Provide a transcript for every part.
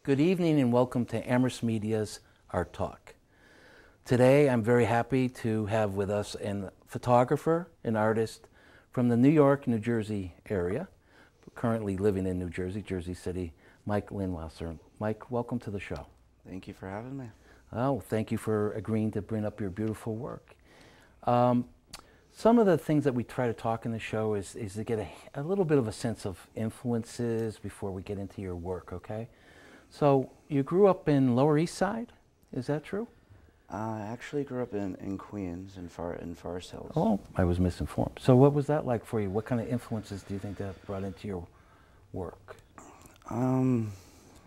Good evening and welcome to Amherst Media's Art Talk. Today I'm very happy to have with us a photographer, an artist from the New York, New Jersey area, currently living in New Jersey, Jersey City, Mike Lindwasser. Mike, welcome to the show. Thank you for having me. Oh, thank you for agreeing to bring up your beautiful work. Some of the things that we try to talk in the show is to get a little bit of a sense of influences before we get into your work, okay? So you grew up in Lower East Side, is that true? I actually grew up in Queens, in Forest Hills. Oh, I was misinformed. So what was that like for you? What kind of influences do you think that brought into your work? It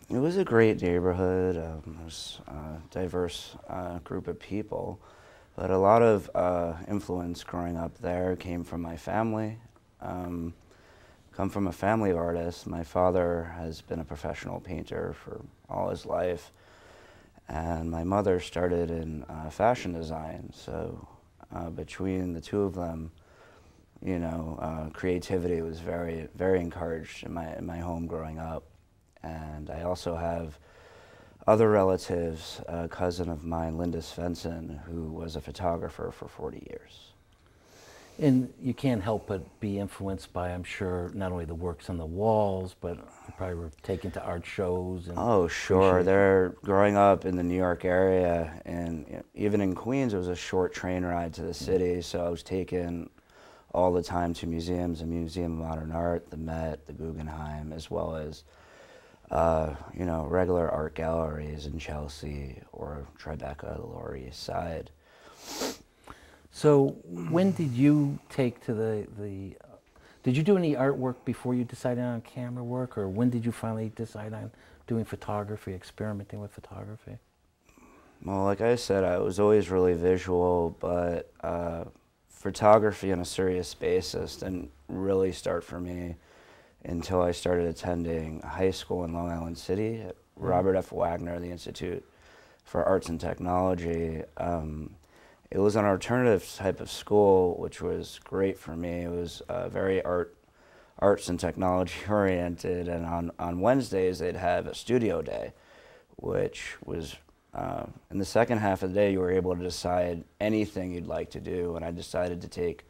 was a great neighborhood. It was a diverse group of people, but a lot of influence growing up there came from my family. Come from a family of artists. My father has been a professional painter for all his life, and my mother started in fashion design. So between the two of them, you know, creativity was very, very encouraged in my home growing up. And I also have other relatives, a cousin of mine, Linda Svensson, who was a photographer for 40 years. And you can't help but be influenced by, I'm sure, not only the works on the walls, but you probably were taken to art shows. And oh, sure. They're growing up in the New York area, and even in Queens, it was a short train ride to the city. So I was taken all the time to museums, the Museum of Modern Art, the Met, the Guggenheim, as well as you know, regular art galleries in Chelsea or Tribeca, the Lower East Side. So when did you take to did you do any artwork before you decided on camera work, or when did you finally decide on doing photography, experimenting with photography? Well, like I said, I was always really visual, but photography on a serious basis didn't really start for me until I started attending high school in Long Island City at Robert F. Wagner, the Institute for Arts and Technology. It was an alternative type of school, which was great for me. It was very arts and technology oriented, and on Wednesdays they'd have a studio day, which was, in the second half of the day you were able to decide anything you'd like to do, and I decided to take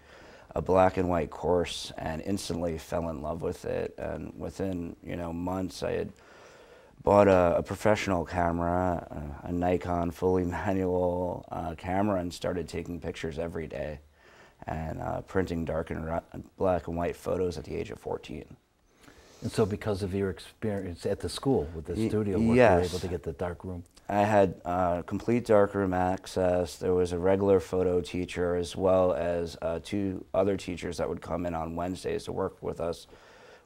a black and white course and instantly fell in love with it. And within, you know, months I had bought a professional camera, a Nikon fully manual camera, and started taking pictures every day and printing dark and black and white photos at the age of 14. And so because of your experience at the school with the studio work, yes. you were able to get the dark room? I had complete darkroom access. There was a regular photo teacher as well as two other teachers that would come in on Wednesdays to work with us.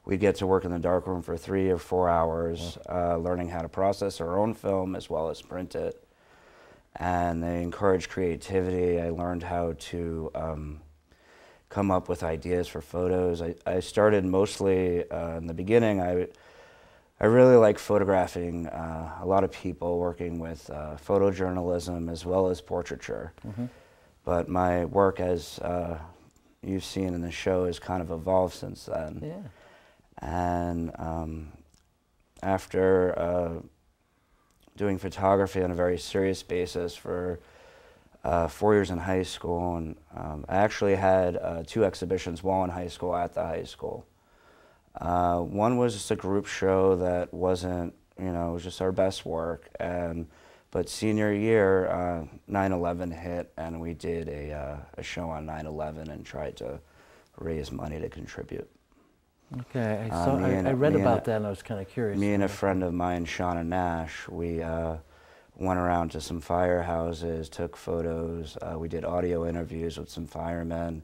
We'd get to work in the darkroom for 3 or 4 hours, learning how to process our own film as well as print it. And they encouraged creativity. I learned how to come up with ideas for photos. I started mostly, in the beginning, I really like photographing a lot of people, working with photojournalism as well as portraiture. But my work, as you've seen in the show, has kind of evolved since then. Yeah. And after doing photography on a very serious basis for 4 years in high school, and I actually had 2 exhibitions while in high school at the high school. One was just a group show that wasn't, you know, it was just our best work. But senior year, 9/11 hit, and we did a show on 9/11 and tried to raise money to contribute. Okay, I read about that and I was kind of curious. Me and a friend of mine, Shauna Nash, we went around to some firehouses, took photos, we did audio interviews with some firemen.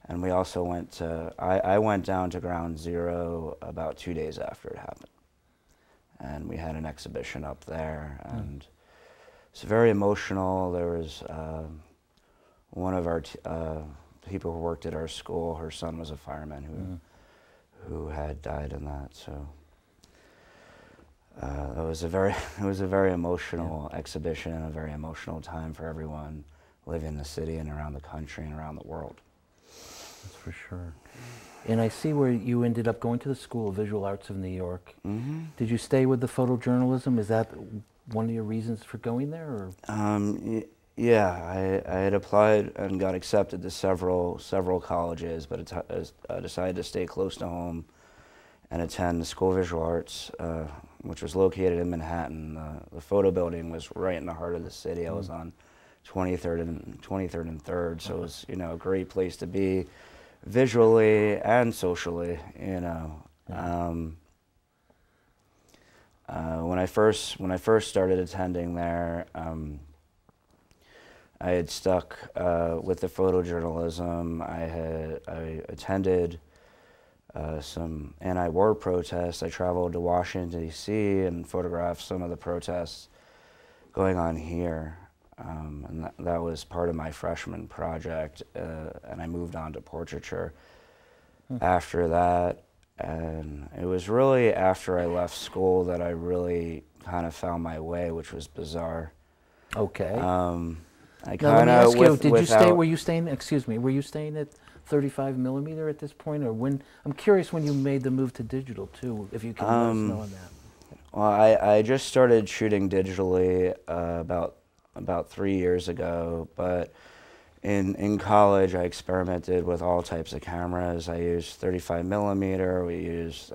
And we also went to, I went down to Ground Zero about 2 days after it happened. And we had an exhibition up there, and it's very emotional. There was one of our people who worked at our school, her son was a fireman who had died in that. So it was a very emotional exhibition, and a very emotional time for everyone living in the city and around the country and around the world. That's for sure. And I see where you ended up going to the School of Visual Arts of New York. Mm-hmm. Did you stay with the photojournalism? Is that one of your reasons for going there? Or? Yeah, I had applied and got accepted to several colleges, but I decided to stay close to home and attend the School of Visual Arts, which was located in Manhattan. The photo building was right in the heart of the city. I was on 23rd and 3rd, so it was, you know, a great place to be visually and socially, you know. When I first started attending there, I had stuck with the photojournalism. I attended some anti-war protests. I traveled to Washington, D.C. and photographed some of the protests going on here. And that was part of my freshman project. And I moved on to portraiture after that. And it was really after I left school that I really kind of found my way, which was bizarre. Okay. I Now let me ask you, were you staying at 35 millimeter at this point, or when? I'm curious when you made the move to digital too, if you can let us know on that. Well, I just started shooting digitally about 3 years ago, but in college I experimented with all types of cameras. I used 35 millimeter, we used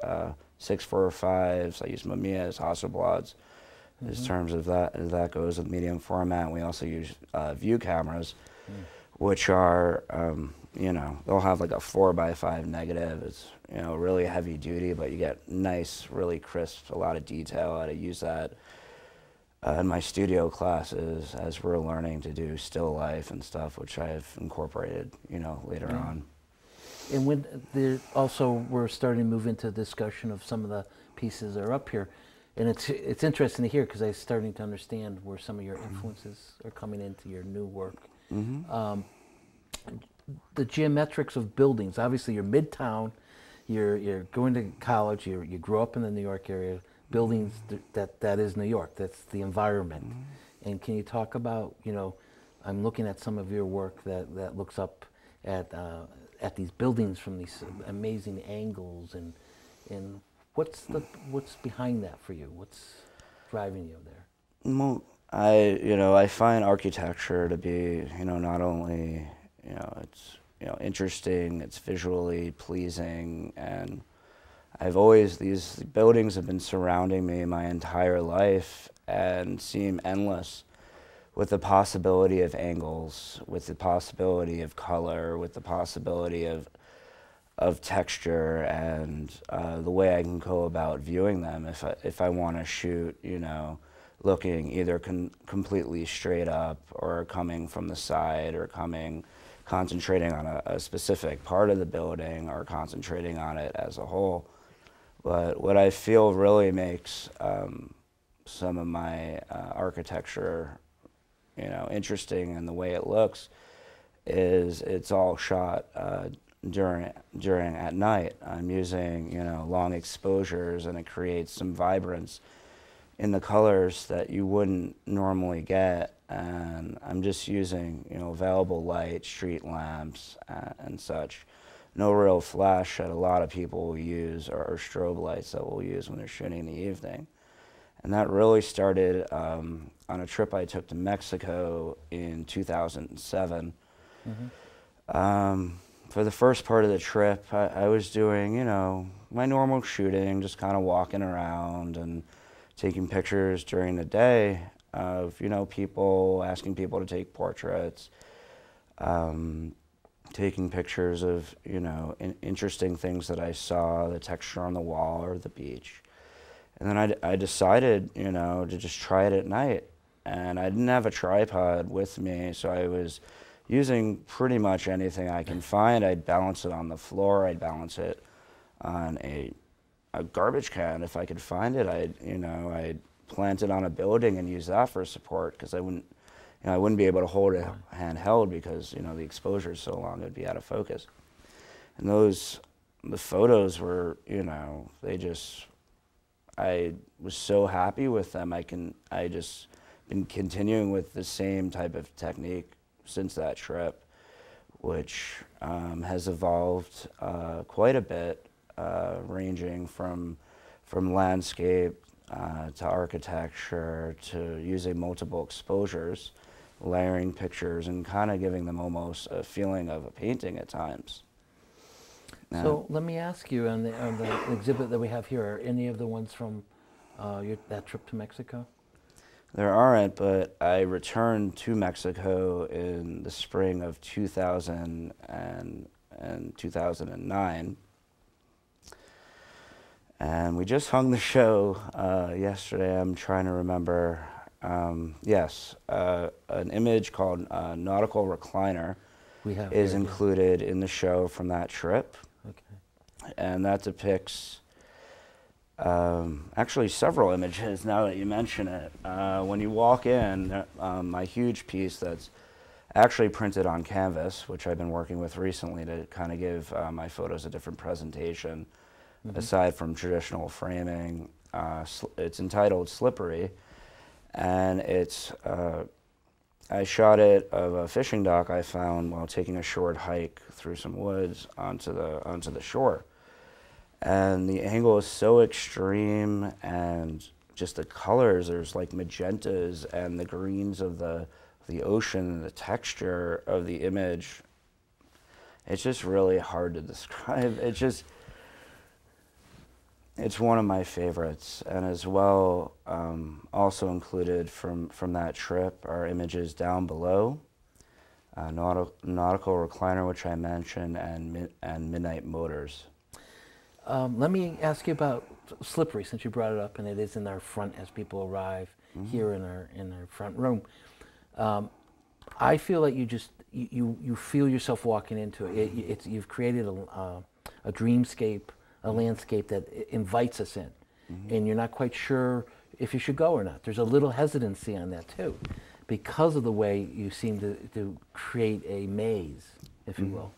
645s, I used Mamiyas, Hasselblads. As terms of that goes with medium format. We also use view cameras, which are, you know, they'll have like a 4x5 negative. It's, you know, really heavy duty, but you get nice, really crisp, a lot of detail. I use that in my studio classes as we're learning to do still life and stuff, which I've incorporated, you know, later on. And when we're starting to move into discussion of some of the pieces that are up here. And it's interesting to hear because I'm starting to understand where some of your influences are coming into your new work. The geometrics of buildings. Obviously, you're midtown. You're going to college. You grew up in the New York area. Buildings that is New York. That's the environment. And can you talk about, you know, I'm looking at some of your work that looks up at these buildings from these amazing angles and what's behind that for you? What's driving you there? Well, I find architecture to be, you know, not only, you know, it's, you know, interesting, it's visually pleasing, and these buildings have been surrounding me my entire life and seem endless, with the possibility of angles, with the possibility of color, with the possibility of texture, and the way I can go about viewing them. If I want to shoot, you know, looking either completely straight up or coming from the side or concentrating on a specific part of the building or concentrating on it as a whole. But what I feel really makes some of my architecture, you know, interesting in the way it looks is it's all shot during at night. I'm using, you know, long exposures, and it creates some vibrance in the colors that you wouldn't normally get. And I'm just using, you know, available light, street lamps and such. No real flash that a lot of people will use, or strobe lights that we'll use when they're shooting in the evening. And that really started on a trip I took to Mexico in 2007. For the first part of the trip, I was doing, you know, my normal shooting, just kind of walking around and taking pictures during the day of, you know, people, asking people to take portraits, taking pictures of, you know, interesting things that I saw, the texture on the wall or the beach. And then I decided, you know, to just try it at night. And I didn't have a tripod with me, so I was using pretty much anything I can find. I'd balance it on the floor. I'd balance it on a garbage can if I could find it. I'd plant it on a building and use that for support, because I wouldn't be able to hold it handheld because, you know, the exposure is so long, it'd be out of focus. And the photos were, you know, I was so happy with them. I just been continuing with the same type of technique since that trip, which has evolved quite a bit, ranging from landscape to architecture to using multiple exposures, layering pictures, and kind of giving them almost a feeling of a painting at times. So let me ask you, on the exhibit that we have here, are any of the ones from that trip to Mexico? There aren't, but I returned to Mexico in the spring of 2000 and 2009. And we just hung the show yesterday. I'm trying to remember. Yes, an image called Nautical Recliner is included in the show from that trip. Okay. And that depicts actually several images, now that you mention it. When you walk in, my huge piece that's actually printed on canvas, which I've been working with recently to kind of give my photos a different presentation, aside from traditional framing. It's entitled Slippery, and it's I shot it of a fishing dock I found while taking a short hike through some woods onto the shore. And the angle is so extreme, and just the colors, there's like magentas and the greens of the ocean, and the texture of the image. It's just really hard to describe. It's one of my favorites. And as well, also included from that trip are images down below, Nautical Recliner, which I mentioned, and Midnight Motors. Let me ask you about Slippery, since you brought it up, and it is in our front as people arrive here in our front room. I feel like you feel yourself walking into it. You've created a dreamscape, a landscape that invites us in, and you're not quite sure if you should go or not. There's a little hesitancy on that too, because of the way you seem to create a maze, if you will.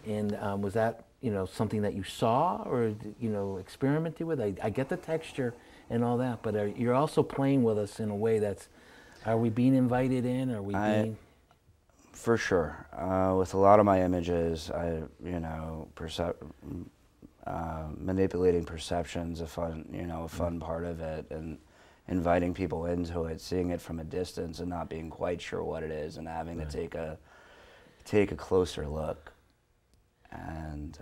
And was that something that you saw or experimented with? I get the texture and all that, but you're also playing with us in a way that's, are we being invited in? Are we being? For sure. With a lot of my images, manipulating perception's a fun part of it, and inviting people into it, seeing it from a distance and not being quite sure what it is, and having to take a closer look. And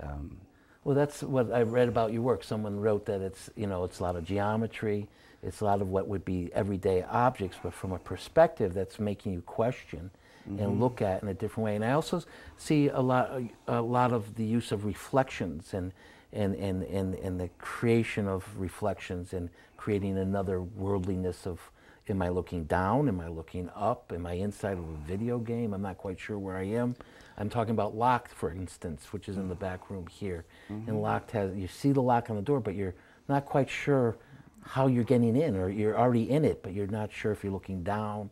well, that's what I read about your work. Someone wrote that it's it's a lot of geometry, it's a lot of what would be everyday objects, but from a perspective that's making you question and look at in a different way. And I also see a lot of the use of reflections and the creation of reflections and creating another worldliness of, am I looking down? Am I looking up? Am I inside of a video game? I'm not quite sure where I am. I'm talking about Locked, for instance, which is in the back room here. And Locked you see the lock on the door, but you're not quite sure how you're getting in, or you're already in it, but you're not sure if you're looking down.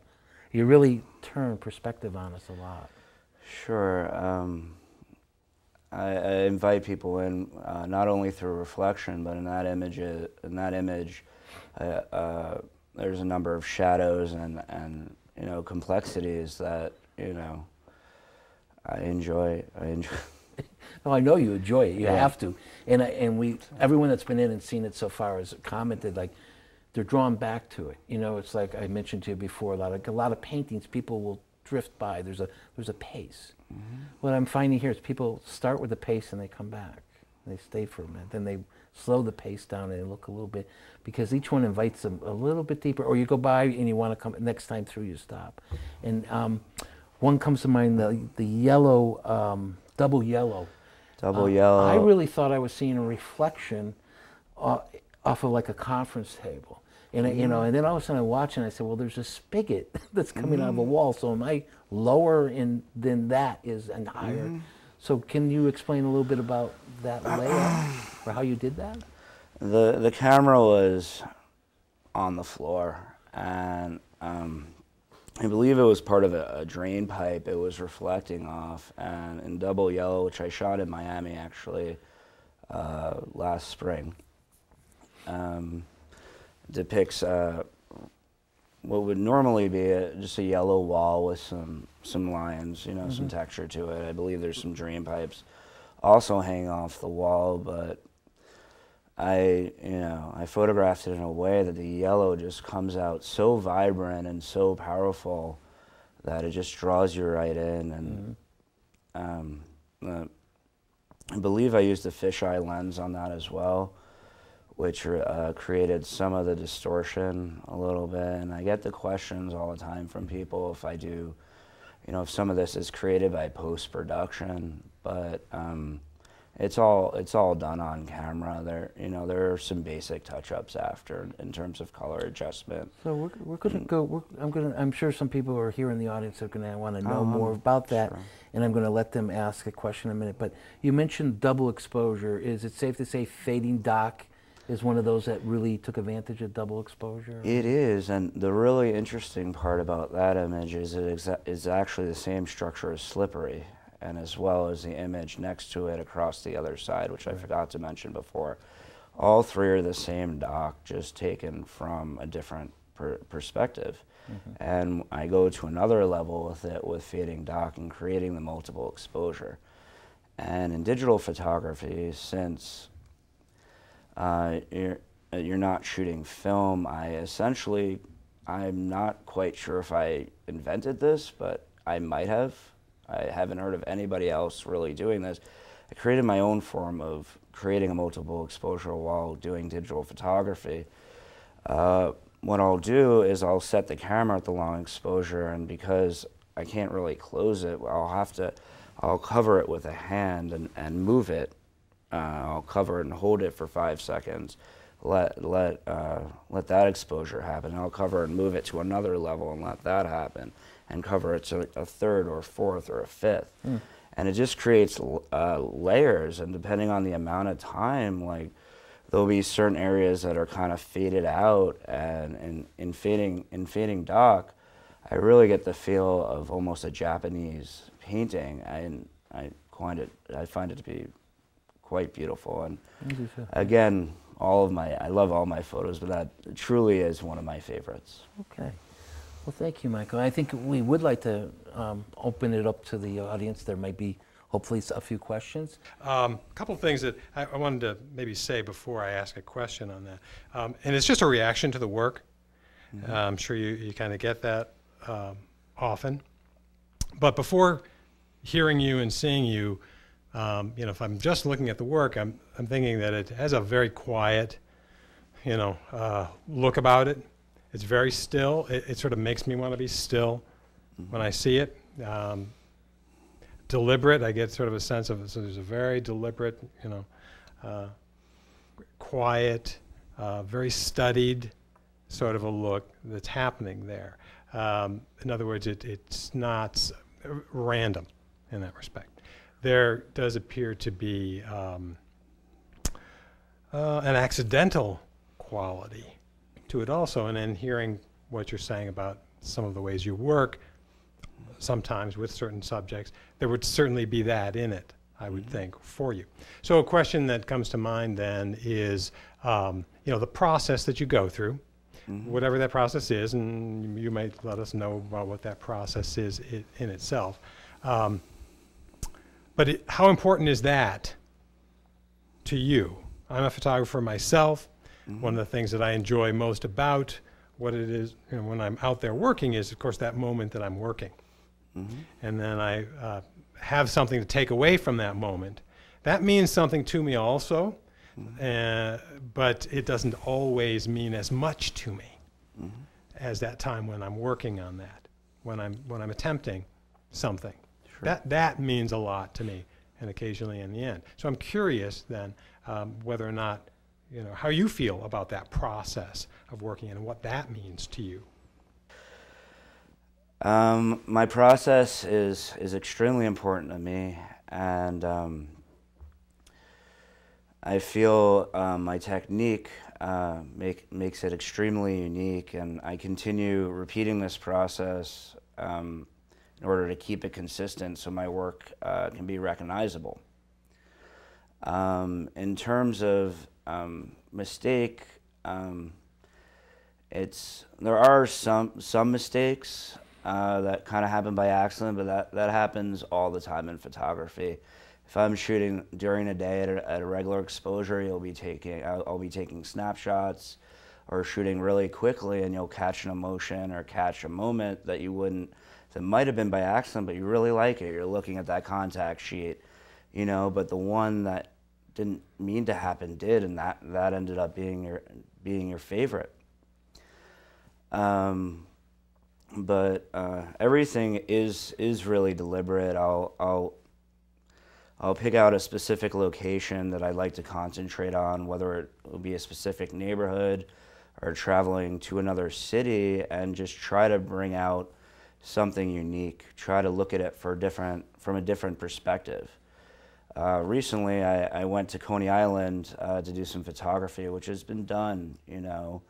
You really turn perspective on us a lot. Sure. I invite people in not only through reflection, but in that image, there's a number of shadows and complexities that I enjoy. Oh, I know you enjoy it. You have to. And everyone that's been in and seen it so far has commented like they're drawn back to it. It's like I mentioned to you before, a lot of paintings people will drift by. There's a pace. What I'm finding here is people start with the pace and they come back. They stay for a minute. Then they slow the pace down and they look a little bit, because each one invites them a little bit deeper. Or you go by and you want to come, next time through you stop. And one comes to mind, the yellow, double yellow. Double yellow. I really thought I was seeing a reflection off of like a conference table. And and then all of a sudden I watch and I said, well, there's a spigot that's coming out of a wall. So am I lower than that is and higher? So can you explain a little bit about that layout or how you did that? The camera was on the floor, and I believe it was part of a drain pipe it was reflecting off. And in double yellow, which I shot in Miami actually last spring, depicts what would normally be just a yellow wall with some lines, you know, some texture to it. I believe there's some drain pipes also hang off the wall, but I photographed it in a way that the yellow just comes out so vibrant and so powerful that it just draws you right in. And I believe I used a fisheye lens on that as well, which created some of the distortion a little bit. And I get the questions all the time from people if I do, you know, if some of this is created by post-production, but it's all done on camera. There are some basic touch-ups after in terms of color adjustment. So we're going to go. I'm sure some people who are here in the audience are going to want to know more about that, sure. And I'm going to let them ask a question in a minute. But you mentioned double exposure. Is it safe to say fading dock is one of those that really took advantage of double exposure? It is, and the really interesting part about that image is it's actually the same structure as Slippery, and as well as the image next to it across the other side, which I forgot to mention before. All three are the same dock, just taken from a different perspective. And I go to another level with it with fading dock and creating the multiple exposure. And in digital photography, since you're not shooting film, I'm not quite sure if I invented this, but I might have. I haven't heard of anybody else really doing this. I created my own form of creating a multiple exposure while doing digital photography. What I'll do is I'll set the camera at the long exposure, and because I can't really close it, I'll cover it with a hand and move it. I'll cover it and hold it for 5 seconds. Let that exposure happen. I'll cover it and move it to another level and let that happen, and cover it to a third or a fourth or a fifth. And it just creates layers, and depending on the amount of time, like there'll be certain areas that are kind of faded out, and in fading dock, I really get the feel of almost a Japanese painting, and I find it to be quite beautiful. And again, I love all my photos, but that truly is one of my favorites. Okay. Well, thank you, Michael. I think we would like to open it up to the audience. There might be, hopefully, a few questions. A couple of things that I wanted to maybe say before I ask a question on that. And it's just a reaction to the work. I'm sure you kind of get that often. But before hearing you and seeing you, if I'm just looking at the work, I'm thinking that it has a very quiet, look about it. It's very still. It sort of makes me want to be still when I see it. Deliberate. I get sort of a sense of it. So there's a very deliberate, quiet, very studied sort of a look that's happening there. In other words, it's not random in that respect. There does appear to be an accidental quality to it also, and then hearing what you're saying about some of the ways you work, sometimes with certain subjects, there would certainly be that in it, I would think, for you. So a question that comes to mind then is, the process that you go through, whatever that process is, and you might let us know about what that process is in itself. But how important is that to you? I'm a photographer myself. One of the things that I enjoy most about what it is when I'm out there working is, of course, that moment that I'm working. And then I have something to take away from that moment. That means something to me also, but it doesn't always mean as much to me as that time when I'm working on that, when I'm attempting something. Sure. That means a lot to me, and occasionally in the end. So I'm curious then whether or not, how you feel about that process of working and what that means to you. My process is extremely important to me, and I feel my technique makes it extremely unique, and I continue repeating this process in order to keep it consistent so my work can be recognizable. In terms of mistake, there are some mistakes that kind of happen by accident, but that happens all the time in photography. If I'm shooting during a day at a regular exposure, I'll be taking snapshots or shooting really quickly, and you'll catch an emotion or catch a moment that that might have been by accident, but you really like it. You're looking at that contact sheet, you know, but the one that didn't mean to happen did, and that ended up being your favorite. But everything is really deliberate. I'll pick out a specific location that I'd like to concentrate on, whether it will be a specific neighborhood or traveling to another city, and just try to bring out something unique. Try to look at it from a different perspective. Recently, I went to Coney Island to do some photography, which has been done, you know,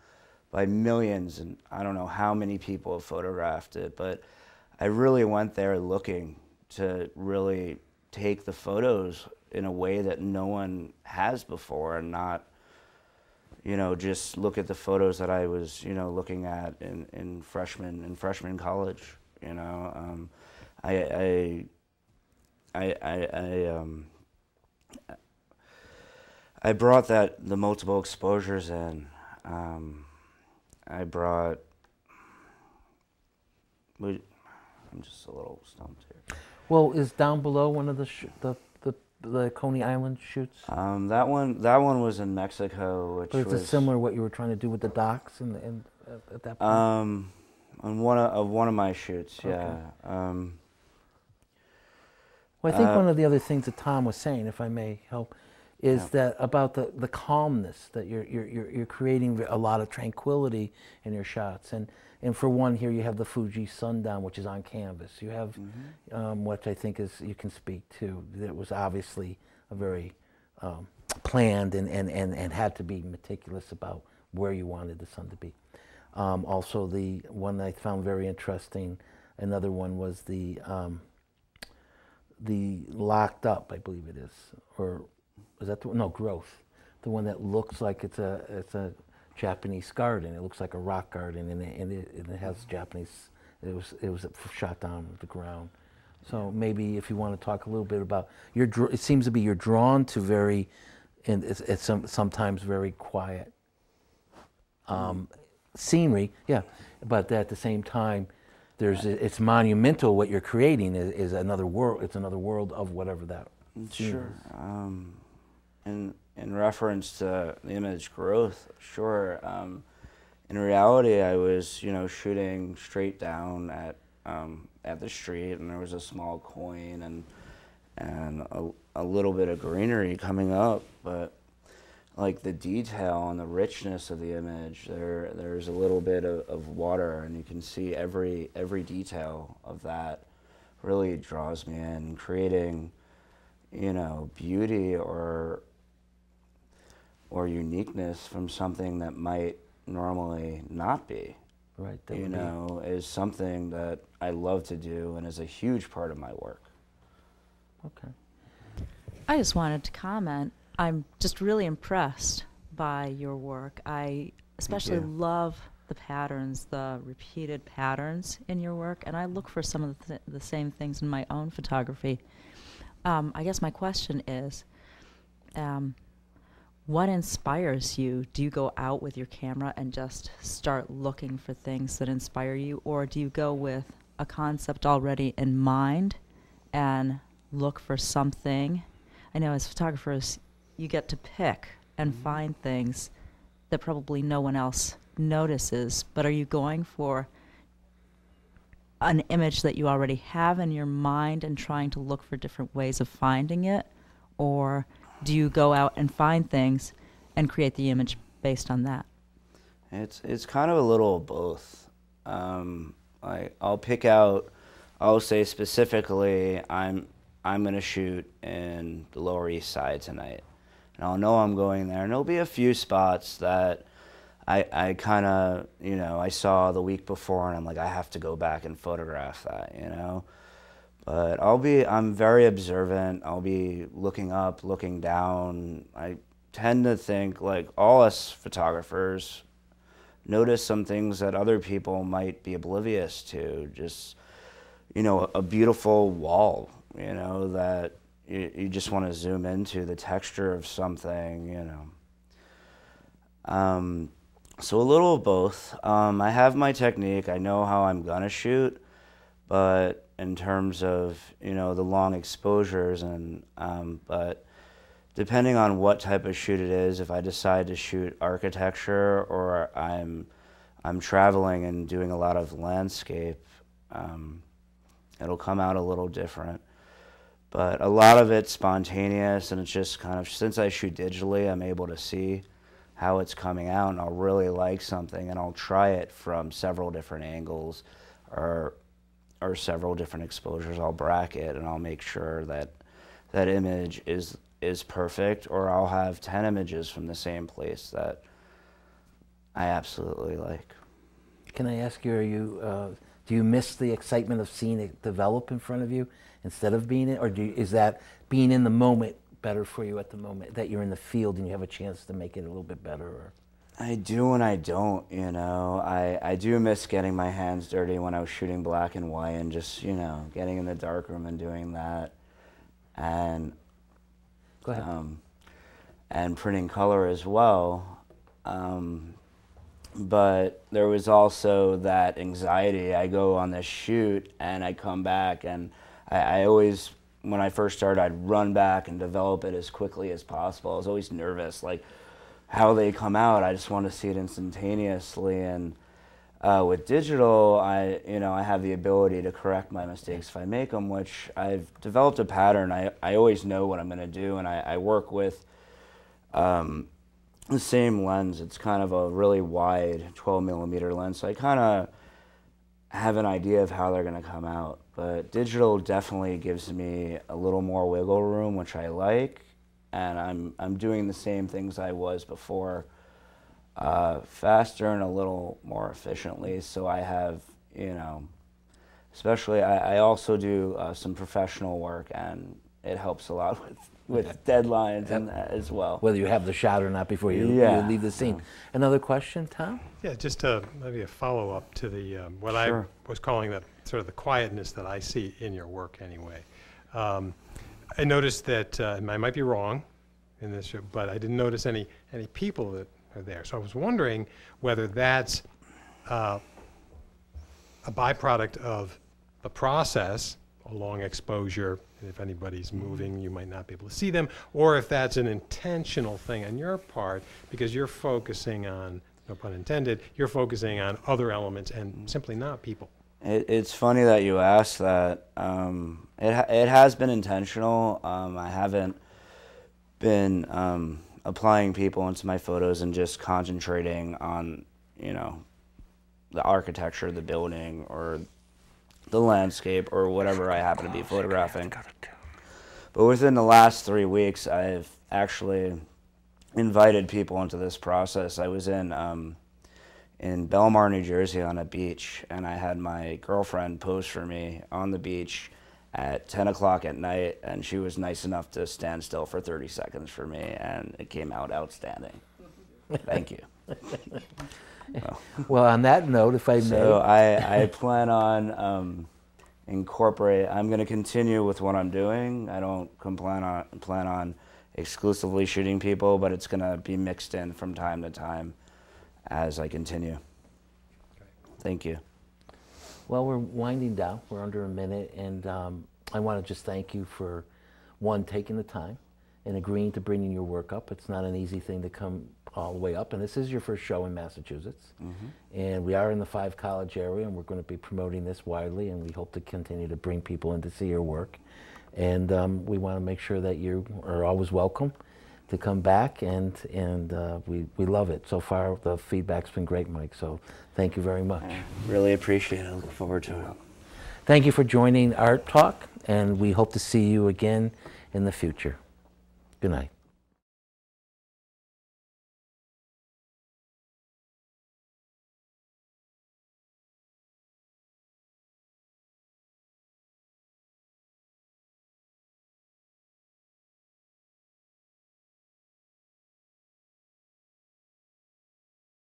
by millions, and I don't know how many people have photographed it, but I really went there looking to really take the photos in a way that no one has before, and not, you know, just look at the photos that I was, you know, looking at in freshman college. You know, I brought the multiple exposures in. I'm just a little stumped here. Well, is down below one of the Coney Island shoots? That one was in Mexico, which but it's was similar what you were trying to do with the docks and at that point. On one of my shoots, Okay. yeah. Well, I think one of the other things that Tom was saying, if I may help, is that about the calmness that you're creating a lot of tranquility in your shots, and for one here you have the Fuji sundown, which is on canvas. You have which I think you can speak to. That was obviously a very planned and had to be meticulous about where you wanted the sun to be. Also, the one I found very interesting. Another one was the Locked Up, I believe it is, or is that no Growth, the one that looks like it's a Japanese garden. It looks like a rock garden, and it has Japanese. It was shot down to the ground. So maybe if you want to talk a little bit about it seems to be you're drawn to very, and it's sometimes very quiet scenery, yeah, but at the same time, it's monumental. What you're creating is another world. It's another world of whatever that. Sure. In reference to the image Growth, sure. In reality, I was, you know, shooting straight down at the street, and there was a small coin and a little bit of greenery coming up, but like the detail and the richness of the image, there's a little bit of water, and you can see every detail of that really draws me in, creating, you know, beauty or uniqueness from something that might normally not be. Right. You know, is something that I love to do and is a huge part of my work. Okay. I just wanted to comment. I'm just really impressed by your work. I especially love the patterns, the repeated patterns in your work, and I look for some of the same things in my own photography. I guess my question is, what inspires you? Do you go out with your camera and just start looking for things that inspire you, or do you go with a concept already in mind and look for something? I know as photographers, you get to pick and find things that probably no one else notices, but are you going for an image that you already have in your mind and trying to look for different ways of finding it, or do you go out and find things and create the image based on that? It's kind of a little of both. I'll say specifically, I'm going to shoot in the Lower East Side tonight. And I'll know I'm going there, and there'll be a few spots that I kind of, you know, I saw the week before, and I'm like, I have to go back and photograph that, you know. But I'm very observant. I'll be looking up, looking down. I tend to think, like all us photographers, notice some things that other people might be oblivious to. Just, you know, a beautiful wall, you know, that you just want to zoom into, the texture of something, you know. So a little of both. I have my technique. I know how I'm gonna shoot, but in terms of, you know, the long exposures, and but depending on what type of shoot it is, if I decide to shoot architecture or I'm traveling and doing a lot of landscape, it'll come out a little different. But a lot of it's spontaneous, and it's just kind of, since I shoot digitally, I'm able to see how it's coming out, and I'll really like something and I'll try it from several different angles or several different exposures. I'll bracket and I'll make sure that that image is perfect, or I'll have 10 images from the same place that I absolutely like. Can I ask you, are you, do you miss the excitement of seeing it develop in front of you instead of being in, or is that being in the moment better for you at the moment, that you're in the field and you have a chance to make it a little bit better? Or? I do and I don't, you know. I do miss getting my hands dirty when I was shooting black and white, and just, you know, getting in the darkroom and doing that. And go ahead. And printing color as well. But there was also that anxiety. I go on this shoot and I come back, and I always, when I first started, I'd run back and develop it as quickly as possible. I was always nervous, like how they come out. I just want to see it instantaneously. And with digital, I have the ability to correct my mistakes if I make them, which I've developed a pattern. I always know what I'm going to do, and I work with the same lens. It's kind of a really wide 12mm lens, so I kind of have an idea of how they're going to come out. But digital definitely gives me a little more wiggle room, which I like, and I'm doing the same things I was before, faster and a little more efficiently. So I have, you know, especially I also do some professional work, and it helps a lot with deadlines and as well. Whether you have the shot or not before you leave the scene. Another question, Tom? Yeah, just maybe a follow-up to the what Sure. I was calling the sort of the quietness that I see in your work anyway. I noticed that, and I might be wrong in this, but I didn't notice any people that are there. So I was wondering whether that's a byproduct of the process, a long exposure. If anybody's moving, you might not be able to see them, or if that's an intentional thing on your part, because you're focusing on, no pun intended, you're focusing on other elements and simply not people. It's funny that you asked that. It has been intentional. I haven't been applying people into my photos and just concentrating on, you know, the architecture, the building, or the landscape, or whatever I happen to be photographing. But within the last 3 weeks, I've actually invited people into this process. I was in Belmar, New Jersey on a beach, and I had my girlfriend pose for me on the beach at 10 o'clock at night, and she was nice enough to stand still for 30 seconds for me, and it came out outstanding. Thank you. Well, on that note, if I may. So I plan on I'm going to continue with what I'm doing. I don't plan on exclusively shooting people, but it's going to be mixed in from time to time as I continue. Thank you. Well, we're winding down. We're under a minute, and I want to just thank you for, one, taking the time and agreeing to bringing your work up. It's not an easy thing to come all the way up, and this is your first show in Massachusetts. And we are in the 5 College area, and we're going to be promoting this widely, and we hope to continue to bring people in to see your work. And we want to make sure that you are always welcome to come back, and we love it. So far, the feedback's been great, Mike, so thank you very much. I really appreciate it. I look forward to it. Thank you for joining Art Talk, and we hope to see you again in the future. Good night.